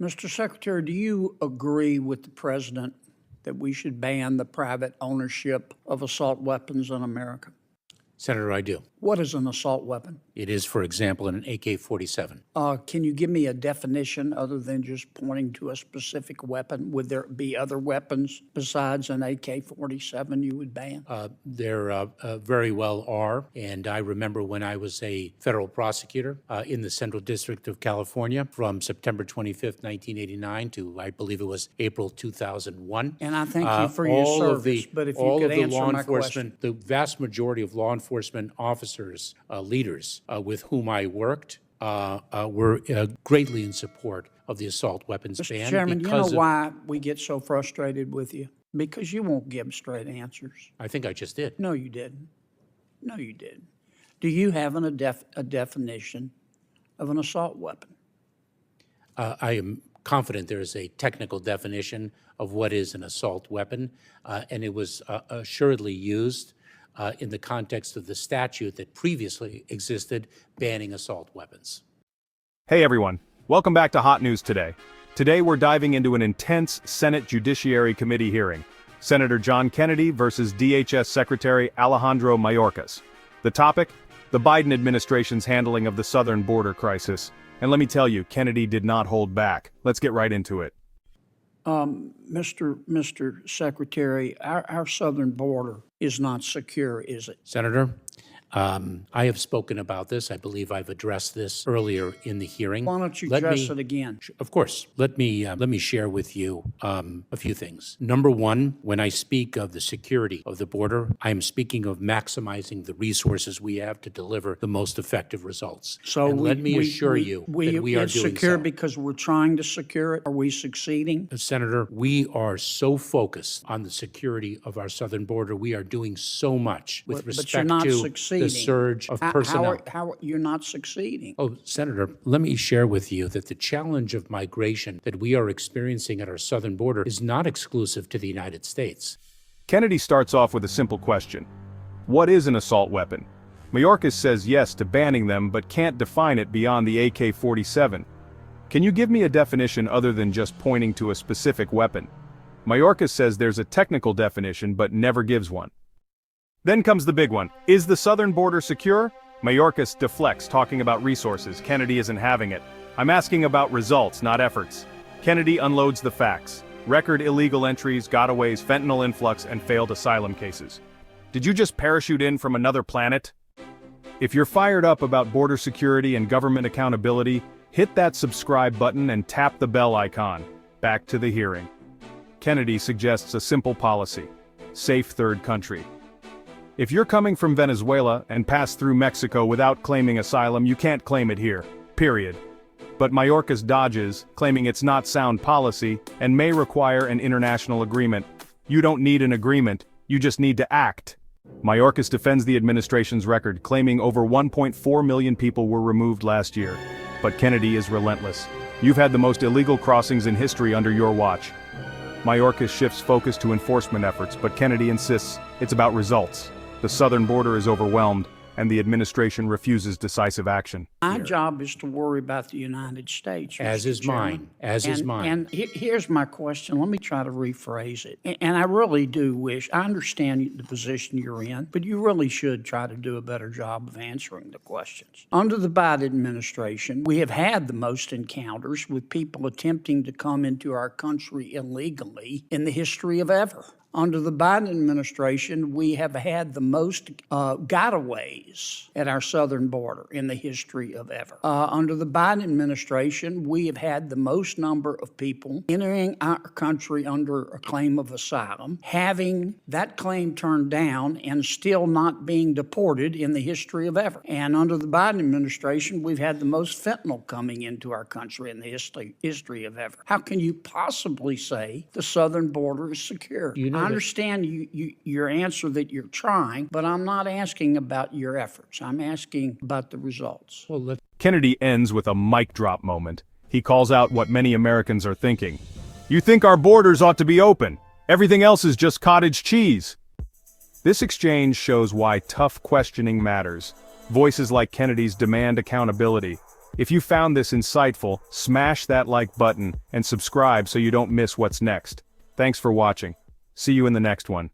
Mr. Secretary, do you agree with the President that we should ban the private ownership of assault weapons in America? Senator, I do. What is an assault weapon? It is, for example, an AK-47. Can you give me a definition other than just pointing to a specific weapon? Would there be other weapons besides an AK-47 you would ban? There very well are, and I remember when I was a federal prosecutor in the Central District of California from September 25th, 1989 to, I believe it was April 2001. And I thank you for your service, but if you could answer my question. The vast majority of law enforcement officers, leaders with whom I worked, were greatly in support of the assault weapons ban. Mr. Chairman, you know why we get so frustrated with you? Because you won't give straight answers. I think I just did. No, you didn't. No, you didn't. Do you have a definition of an assault weapon? I am confident there is a technical definition of what is an assault weapon, and it was assuredly used in the context of the statute that previously existed banning assault weapons. Hey everyone, welcome back to Hot News Today. Today we're diving into an intense Senate Judiciary Committee hearing. Senator John Kennedy versus DHS Secretary Alejandro Mayorkas. The topic? The Biden administration's handling of the southern border crisis. And let me tell you, Kennedy did not hold back. Let's get right into it. Mr. Secretary, our southern border is not secure, is it? Senator, I have spoken about this. I believe I've addressed this earlier in the hearing. Why don't you address it again? Of course. Let me share with you a few things. Number one, when I speak of the security of the border, I am speaking of maximizing the resources we have to deliver the most effective results. So let me assure you that we are doing secure so. Because we're trying to secure it. Are we succeeding? Senator, we are so focused on the security of our southern border. We are doing so much with respect to the surge of personnel. How you're not succeeding? Oh, Senator, let me share with you that the challenge of migration that we are experiencing at our southern border is not exclusive to the United States. Kennedy starts off with a simple question. What is an assault weapon? Mayorkas says yes to banning them but can't define it beyond the AK-47. Can you give me a definition other than just pointing to a specific weapon? Mayorkas says there's a technical definition but never gives one. Then comes the big one. Is the southern border secure? Mayorkas deflects, talking about resources. Kennedy isn't having it. I'm asking about results, not efforts. Kennedy unloads the facts. Record illegal entries, gotaways, fentanyl influx, and failed asylum cases. Did you just parachute in from another planet? If you're fired up about border security and government accountability, hit that subscribe button and tap the bell icon. Back to the hearing. Kennedy suggests a simple policy. Safe third country. If you're coming from Venezuela and pass through Mexico without claiming asylum, you can't claim it here. Period. But Mayorkas dodges, claiming it's not sound policy and may require an international agreement. You don't need an agreement, you just need to act. Mayorkas defends the administration's record, claiming over 1.4 million people were removed last year. But Kennedy is relentless. You've had the most illegal crossings in history under your watch. Mayorkas shifts focus to enforcement efforts, but Kennedy insists it's about results. The southern border is overwhelmed, and the administration refuses decisive action. My job is to worry about the United States. As is mine. As is mine. And here's my question. Let me try to rephrase it. And I really do wish, I understand the position you're in, but you really should try to do a better job of answering the questions. Under the Biden administration, we have had the most encounters with people attempting to come into our country illegally in the history of ever. Under the Biden administration, we have had the most gotaways at our southern border in the history of ever. Under the Biden administration, we have had the most number of people entering our country under a claim of asylum, having that claim turned down and still not being deported in the history of ever. And under the Biden administration, we've had the most fentanyl coming into our country in the history of ever. How can you possibly say the southern border is secure? I understand your answer that you're trying, but I'm not asking about your efforts. I'm asking about the results. Kennedy ends with a mic drop moment. He calls out what many Americans are thinking. You think our borders ought to be open? Everything else is just cottage cheese. This exchange shows why tough questioning matters. Voices like Kennedy's demand accountability. If you found this insightful, smash that like button and subscribe so you don't miss what's next. Thanks for watching. See you in the next one.